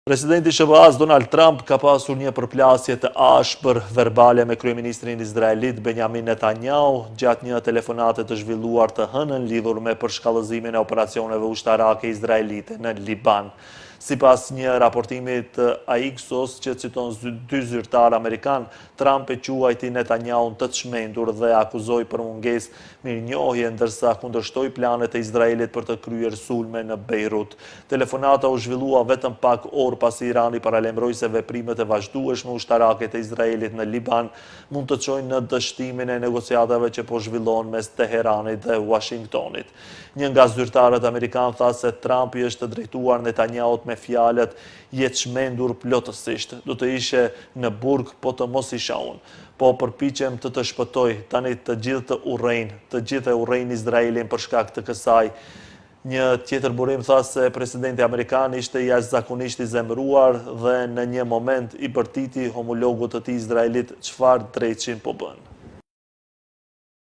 Presidenti SBA-s Donald Trump ka pasur një përplasje të ashpër verbale me kryeministrin izraelit Benjamin Netanyahu gjatë një telefonate të zhvilluar të hënën lidhur me përshkallëzimin e operacioneve ushtarake izraelite në Liban. Sipas një raportimi të Axios që citon dy zyrtar amerikan, Trump e quajti Netanyahun të çmendur dhe akuzoi për mungesë mirënjohje ndërsa kundërshtoi planet e Izraelit për të kryer sulme në Beirut. Telefonata u zhvillua vetëm pak orë pasi Irani paralajmëroi se veprimet e vazhdueshme ushtarake të Izraelit në Liban mund të çojnë në dështimin e negociatave që po zhvillohen mes Teheranit dhe Washingtonit. Një nga zyrtarët amerikan tha se Trumpi është drejtuar Netanyahut me fjalët "je çmendur plotësisht, do të ishe në burg po të mos isha unë. Po përpiqem të shpëtoj, tani të gjithë e urrejnë Izraelin për shkak të kësaj." Një tjetër burim tha se presidenti amerikan ishte jashtëzakonisht i zemëruar dhe në një moment i bërtiti homologut të tij izraelit çfarë drejtshin po bën.